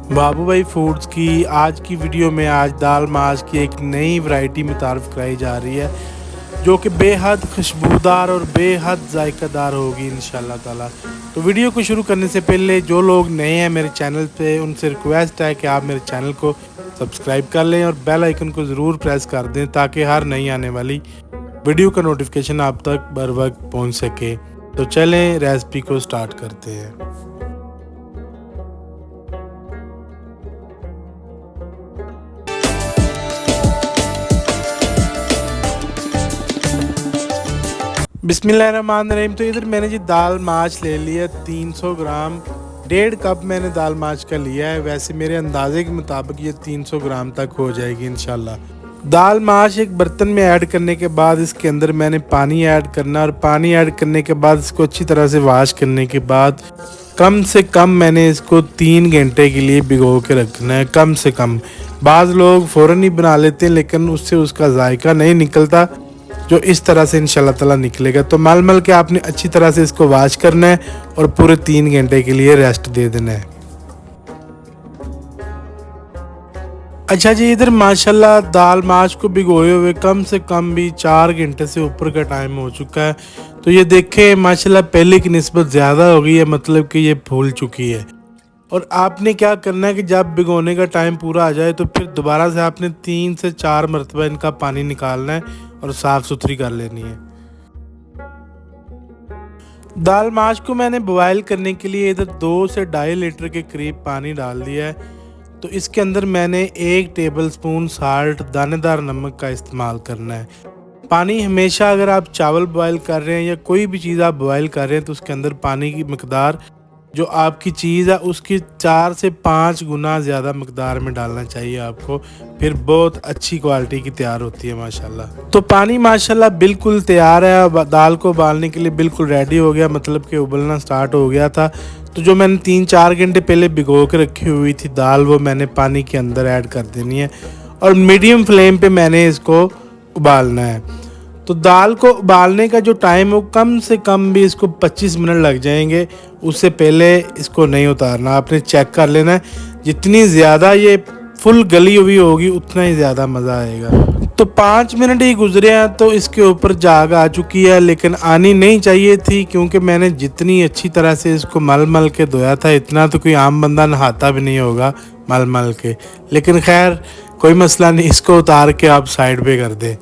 बाबू भाई फूड्स की आज की वीडियो में आज दाल माश की एक नई वैरायटी मुतारफ़ कराई जा रही है जो कि बेहद खुशबूदार और बेहद जायकादार होगी इंशाल्लाह ताला। तो वीडियो को शुरू करने से पहले जो लोग नए हैं मेरे चैनल पे उनसे रिक्वेस्ट है कि आप मेरे चैनल को सब्सक्राइब कर लें और बेल आइकन को ज़रूर प्रेस कर दें ताकि हर नई आने वाली वीडियो का नोटिफिकेशन आप तक बर वक्त पहुँच सके। तो चलें रेसिपी को स्टार्ट करते हैं। बिस्मिल्लाहिर्रहमानिर्रहीम। तो इधर मैंने जी दाल माश ले लिया 300 ग्राम, 1.5 कप मैंने दाल माश का लिया है। वैसे मेरे अंदाजे के मुताबिक ये 300 ग्राम तक हो जाएगी इंशाल्लाह। दाल माश एक बर्तन में ऐड करने के बाद इसके अंदर मैंने पानी ऐड करना और पानी ऐड करने के बाद इसको अच्छी तरह से वाश करने के बाद कम से कम मैंने इसको 3 घंटे के लिए भिगो के रखना है। कम से कम, बाज़ लोग फ़ौरन ही बना लेते हैं लेकिन उससे उसका जायका नहीं निकलता जो इस तरह से इंशाल्लाह ताला निकलेगा। तो मल के आपने अच्छी तरह से इसको वॉश करना है और पूरे 3 घंटे के लिए रेस्ट दे देना है। अच्छा जी, इधर माशाल्लाह दाल माश को भिगोए हुए कम से कम भी 4 घंटे से ऊपर का टाइम हो चुका है। तो ये देखें माशाल्लाह पहले की निस्बत ज़्यादा हो गई है, मतलब कि ये फूल चुकी है। और आपने क्या करना है कि जब भिगोने का टाइम पूरा आ जाए तो फिर दोबारा से आपने 3 से 4 मरतबा इनका पानी निकालना है और साफ़ सुथरी कर लेनी है। दाल माश को मैंने बॉयल करने के लिए इधर 2 से 2.5 लीटर के करीब पानी डाल दिया है। तो इसके अंदर मैंने 1 टेबलस्पून साल्ट दानेदार नमक का इस्तेमाल करना है। पानी हमेशा अगर आप चावल बॉयल कर रहे हैं या कोई भी चीज़ आप बॉयल कर रहे हैं तो उसके अंदर पानी की मकदार जो आपकी चीज़ है उसकी 4 से 5 गुना ज़्यादा मकदार में डालना चाहिए आपको, फिर बहुत अच्छी क्वालिटी की तैयार होती है माशाल्लाह। तो पानी माशाल्लाह बिल्कुल तैयार है, दाल को उबालने के लिए बिल्कुल रेडी हो गया, मतलब कि उबलना स्टार्ट हो गया था। तो जो मैंने 3-4 घंटे पहले भिगो के रखी हुई थी दाल वो मैंने पानी के अंदर ऐड कर देनी है और मीडियम फ्लेम पे मैंने इसको उबालना है। तो दाल को उबालने का जो टाइम है वो कम से कम भी इसको 25 मिनट लग जाएंगे, उससे पहले इसको नहीं उतारना। आपने चेक कर लेना है, जितनी ज़्यादा ये फुल गली हुई होगी उतना ही ज़्यादा मज़ा आएगा। तो 5 मिनट ही गुजरे हैं तो इसके ऊपर जाग आ चुकी है, लेकिन आनी नहीं चाहिए थी क्योंकि मैंने जितनी अच्छी तरह से इसको मल के धोया था इतना तो कोई आम बंदा नहाता भी नहीं होगा मल के। लेकिन खैर कोई मसला नहीं, इसको उतार के आप साइड पे कर दें।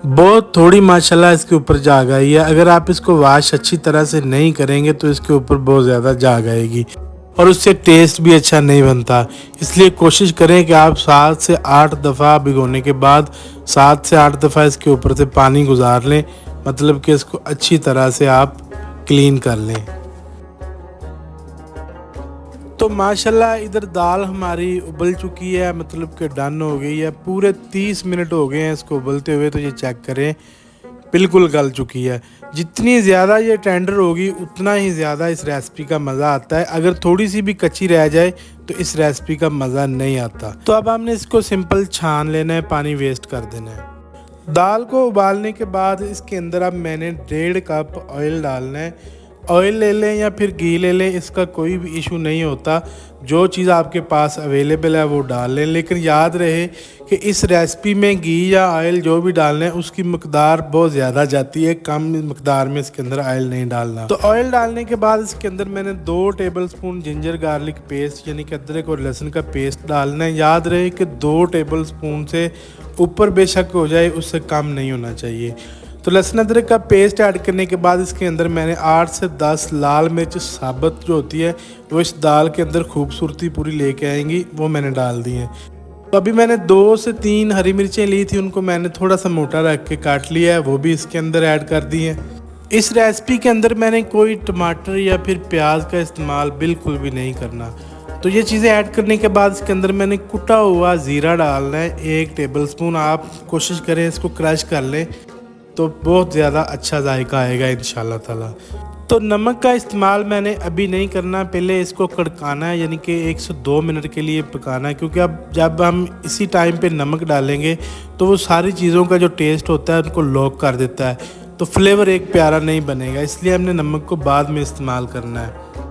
बहुत थोड़ी माशाल्लाह इसके ऊपर जाग आई है। अगर आप इसको वॉश अच्छी तरह से नहीं करेंगे तो इसके ऊपर बहुत ज़्यादा जाग आएगी और उससे टेस्ट भी अच्छा नहीं बनता। इसलिए कोशिश करें कि आप 7 से 8 दफ़ा भिगोने के बाद 7 से 8 दफ़ा इसके ऊपर से पानी गुजार लें, मतलब कि इसको अच्छी तरह से आप क्लीन कर लें। तो माशाल्लाह इधर दाल हमारी उबल चुकी है, मतलब कि डन हो गई है। पूरे 30 मिनट हो गए हैं इसको उबलते हुए, तो ये चेक करें बिल्कुल गल चुकी है। जितनी ज़्यादा ये टेंडर होगी उतना ही ज़्यादा इस रेसिपी का मज़ा आता है। अगर थोड़ी सी भी कच्ची रह जाए तो इस रेसिपी का मज़ा नहीं आता। तो अब हमने इसको सिंपल छान लेना है, पानी वेस्ट कर देना है। दाल को उबालने के बाद इसके अंदर अब मैंने 1.5 कप ऑयल डालना है। ऑयल ले लें या फिर घी ले लें, इसका कोई भी इशू नहीं होता। जो चीज़ आपके पास अवेलेबल है वो डाल लें, लेकिन याद रहे कि इस रेसिपी में घी या ऑयल जो भी डालना है उसकी मकदार बहुत ज़्यादा जाती है, कम मकदार में इसके अंदर ऑयल नहीं डालना। तो ऑयल डालने के बाद इसके अंदर मैंने 2 टेबलस्पून जिंजर गार्लिक पेस्ट यानी कि अदरक और लहसुन का पेस्ट डालना है। याद रहे कि 2 टेबलस्पून से ऊपर बेशक हो जाए, उससे कम नहीं होना चाहिए। तो लहसुन अदरक का पेस्ट ऐड करने के बाद इसके अंदर मैंने 8 से 10 लाल मिर्च साबुत जो होती है वो इस दाल के अंदर खूबसूरती पूरी लेके आएंगी, वो मैंने डाल दी हैं। तो अभी मैंने 2 से 3 हरी मिर्चें ली थी, उनको मैंने थोड़ा सा मोटा रख के काट लिया है, वो भी इसके अंदर ऐड कर दी हैं। इस रेसिपी के अंदर मैंने कोई टमाटर या फिर प्याज का इस्तेमाल बिल्कुल भी नहीं करना। तो ये चीज़ें ऐड करने के बाद इसके अंदर मैंने कुटा हुआ ज़ीरा डालना है 1 टेबलस्पून। आप कोशिश करें इसको क्रश कर लें तो बहुत ज़्यादा अच्छा जायका आएगा इंशाल्लाह ताला। तो नमक का इस्तेमाल मैंने अभी नहीं करना, पहले इसको कड़काना है यानी कि 1 से 2 मिनट के लिए पकाना है, क्योंकि अब जब हम इसी टाइम पे नमक डालेंगे तो वो सारी चीज़ों का जो टेस्ट होता है उनको लॉक कर देता है, तो फ्लेवर एक प्यारा नहीं बनेगा। इसलिए हमने नमक को बाद में इस्तेमाल करना है।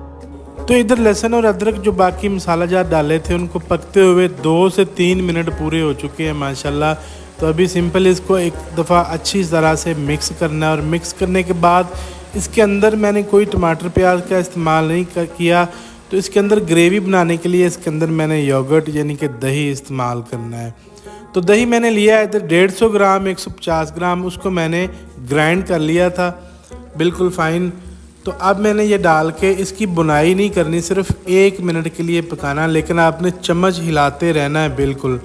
तो तो इधर लहसुन और अदरक जो बाकी मसाला जात डाले थे उनको पकते हुए 2 से 3 मिनट पूरे हो चुके हैं माशाल्लाह। तो अभी सिंपल इसको एक दफ़ा अच्छी तरह से मिक्स करना है और मिक्स करने के बाद इसके अंदर मैंने कोई टमाटर प्याज का इस्तेमाल नहीं किया। तो इसके अंदर ग्रेवी बनाने के लिए इसके अंदर मैंने योगर्ट यानी कि दही इस्तेमाल करना है। तो दही मैंने लिया है इधर 150 ग्राम 150 ग्राम, उसको मैंने ग्राइंड कर लिया था बिल्कुल फ़ाइन। तो अब मैंने ये डाल के इसकी बुनाई नहीं करनी, सिर्फ 1 मिनट के लिए पकाना, लेकिन आपने चम्मच हिलाते रहना है बिल्कुल,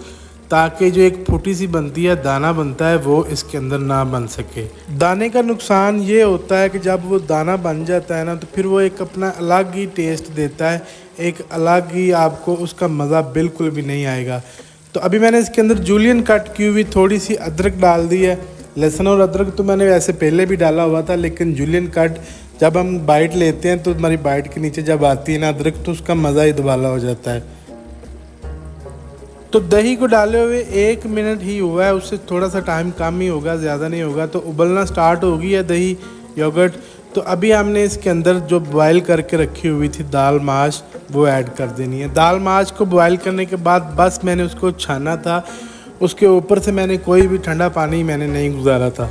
ताकि जो एक फूटी सी बनती है दाना बनता है वो इसके अंदर ना बन सके। दाने का नुकसान ये होता है कि जब वो दाना बन जाता है ना तो फिर वो एक अपना अलग ही टेस्ट देता है, एक अलग ही आपको उसका मज़ा बिल्कुल भी नहीं आएगा। तो अभी मैंने इसके अंदर जूलियन कट की हुई थोड़ी सी अदरक डाल दी है। लहसुन और अदरक तो मैंने वैसे पहले भी डाला हुआ था, लेकिन जूलियन कट जब हम बाइट लेते हैं तो हमारी बाइट के नीचे जब आती है ना अदरक तो उसका मज़ा ही दुबाला हो जाता है। तो दही को डाले हुए 1 मिनट ही हुआ है, उससे थोड़ा सा टाइम कम ही होगा, ज़्यादा नहीं होगा। तो उबलना स्टार्ट हो गई है दही योगर्ट। तो अभी हमने इसके अंदर जो बॉयल करके रखी हुई थी दाल माश वो ऐड कर देनी है। दाल माश को बॉयल करने के बाद बस मैंने उसको छाना था, उसके ऊपर से मैंने कोई भी ठंडा पानी मैंने नहीं गुजारा था,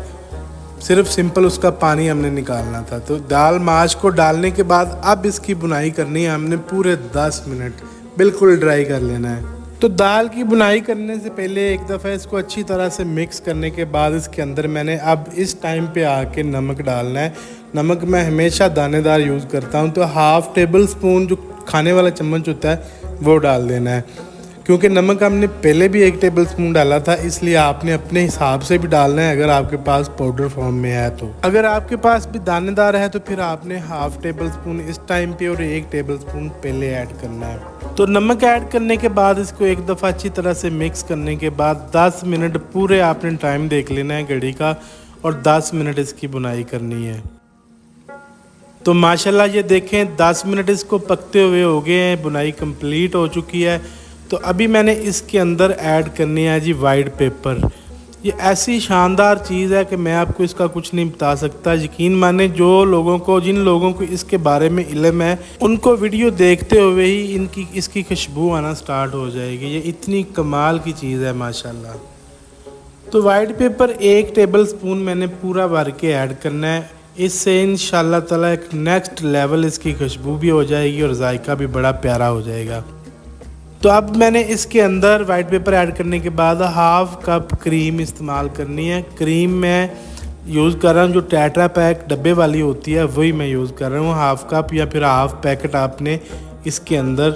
सिर्फ सिंपल उसका पानी हमने निकालना था। तो दाल माश को डालने के बाद अब इसकी बुनाई करनी है हमने पूरे 10 मिनट, बिल्कुल ड्राई कर लेना है। तो दाल की बुनाई करने से पहले एक दफ़ा इसको अच्छी तरह से मिक्स करने के बाद इसके अंदर मैंने अब इस टाइम पे आके नमक डालना है। नमक मैं हमेशा दानेदार यूज़ करता हूँ, तो 1/2 टेबल स्पून जो खाने वाला चम्मच होता है वो डाल देना है, क्योंकि नमक हमने पहले भी 1 टेबल स्पून डाला था, इसलिए आपने अपने हिसाब से भी डालना है अगर आपके पास पाउडर फॉर्म में है। तो अगर आपके पास भी दानेदार है तो फिर आपने 1/2 टेबल स्पून इस टाइम पे और 1 टेबल स्पून पहले ऐड करना है। तो नमक ऐड करने के बाद इसको एक दफ़ा अच्छी तरह से मिक्स करने के बाद 10 मिनट पूरे आपने टाइम देख लेना है घड़ी का, और 10 मिनट इसकी बुनाई करनी है। तो माशाल्लाह ये देखें 10 मिनट इसको पकते हुए हो गए हैं, बुनाई कंप्लीट हो चुकी है। तो अभी मैंने इसके अंदर ऐड करनी है जी वाइट पेपर। ये ऐसी शानदार चीज़ है कि मैं आपको इसका कुछ नहीं बता सकता। यकीन माने जिन लोगों को इसके बारे में इल्म है उनको वीडियो देखते हुए ही इसकी खुशबू आना स्टार्ट हो जाएगी। ये इतनी कमाल की चीज़ है माशाल्लाह। तो वाइट पेपर 1 टेबल स्पून मैंने पूरा भर के ऐड करना है। इससे इंशाल्लाह ताला एक नेक्स्ट लेवल इसकी खुशबू भी हो जाएगी और जायका भी बड़ा प्यारा हो जाएगा। तो अब मैंने इसके अंदर वाइट पेपर ऐड करने के बाद 1/2 कप क्रीम इस्तेमाल करनी है। क्रीम मैं यूज़ कर रहा हूँ जो टेट्रा पैक डब्बे वाली होती है वही मैं यूज़ कर रहा हूँ। 1/2 कप या फिर 1/2 पैकेट आपने इसके अंदर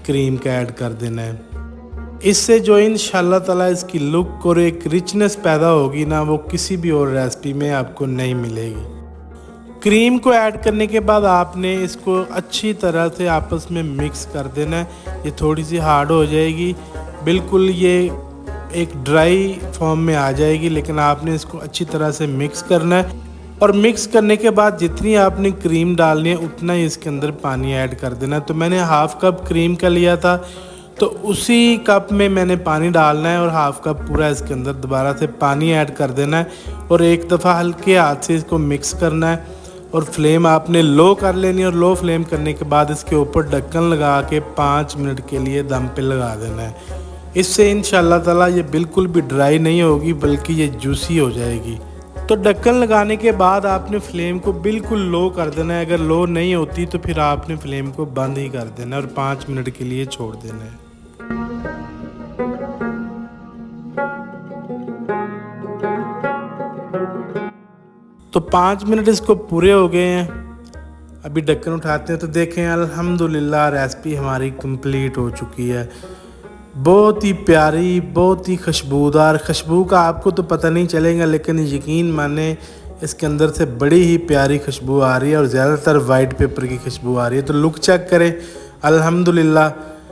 क्रीम का ऐड कर देना है। इससे जो इंशाल्लाह ताला इसकी लुक और एक रिचनेस पैदा होगी ना, वो किसी भी और रेसिपी में आपको नहीं मिलेगी। क्रीम को ऐड करने के बाद आपने इसको अच्छी तरह से आपस में मिक्स कर देना है। ये थोड़ी सी हार्ड हो जाएगी, बिल्कुल ये एक ड्राई फॉर्म में आ जाएगी, लेकिन आपने इसको अच्छी तरह से मिक्स करना है। और मिक्स करने के बाद जितनी आपने क्रीम डालनी है उतना ही इसके अंदर पानी ऐड कर देना है। तो मैंने 1/2 कप क्रीम का लिया था, तो उसी कप में मैंने पानी डालना है और 1/2 कप पूरा इसके अंदर दोबारा से पानी ऐड कर देना है और एक दफ़ा हल्के हाथ से इसको मिक्स करना है। और फ्लेम आपने लो कर लेनी है और लो फ्लेम करने के बाद इसके ऊपर ढक्कन लगा के 5 मिनट के लिए दम पे लगा देना है। इससे इंशाल्लाह ताला ये बिल्कुल भी ड्राई नहीं होगी बल्कि ये जूसी हो जाएगी। तो ढक्कन लगाने के बाद आपने फ्लेम को बिल्कुल लो कर देना है। अगर लो नहीं होती तो फिर आपने फ्लेम को बंद ही कर देना है और 5 मिनट के लिए छोड़ देना है। तो 5 मिनट इसको पूरे हो गए हैं। अभी ढक्कन उठाते हैं तो देखें अल्हम्दुलिल्लाह रेसिपी हमारी कंप्लीट हो चुकी है। बहुत ही प्यारी, बहुत ही खुशबूदार, खुशबू का आपको तो पता नहीं चलेगा, लेकिन यकीन माने इसके अंदर से बड़ी ही प्यारी खुशबू आ रही है और ज़्यादातर वाइट पेपर की खुशबू आ रही है। तो लुक चेक करें अल्हम्दुलिल्लाह।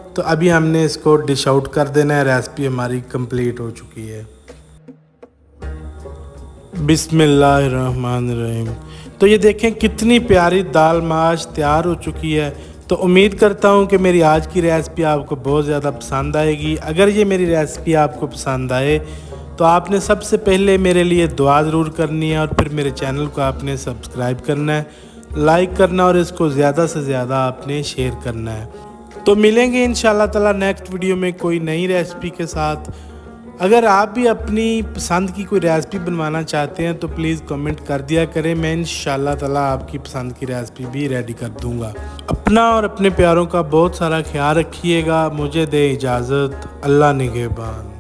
तो अभी हमने इसको डिश आउट कर देना है। रेसिपी हमारी कंप्लीट हो चुकी है। बिस्मिल्लाहिर्रहमानिर्रहीम। तो ये देखें कितनी प्यारी दाल माश तैयार हो चुकी है। तो उम्मीद करता हूँ कि मेरी आज की रेसिपी आपको बहुत ज़्यादा पसंद आएगी। अगर ये मेरी रेसिपी आपको पसंद आए तो आपने सबसे पहले मेरे लिए दुआ ज़रूर करनी है और फिर मेरे चैनल को आपने सब्सक्राइब करना है लाइक करना और इसको ज़्यादा से ज़्यादा आपने शेयर करना है। तो मिलेंगे इंशाल्लाह ताला नेक्स्ट वीडियो में कोई नई रेसिपी के साथ। अगर आप भी अपनी पसंद की कोई रेसिपी बनवाना चाहते हैं तो प्लीज़ कमेंट कर दिया करें, मैं इंशाल्लाह ताला आपकी पसंद की रेसिपी भी रेडी कर दूंगा। अपना और अपने प्यारों का बहुत सारा ख्याल रखिएगा। मुझे दे इजाज़त। अल्लाह निगहबान।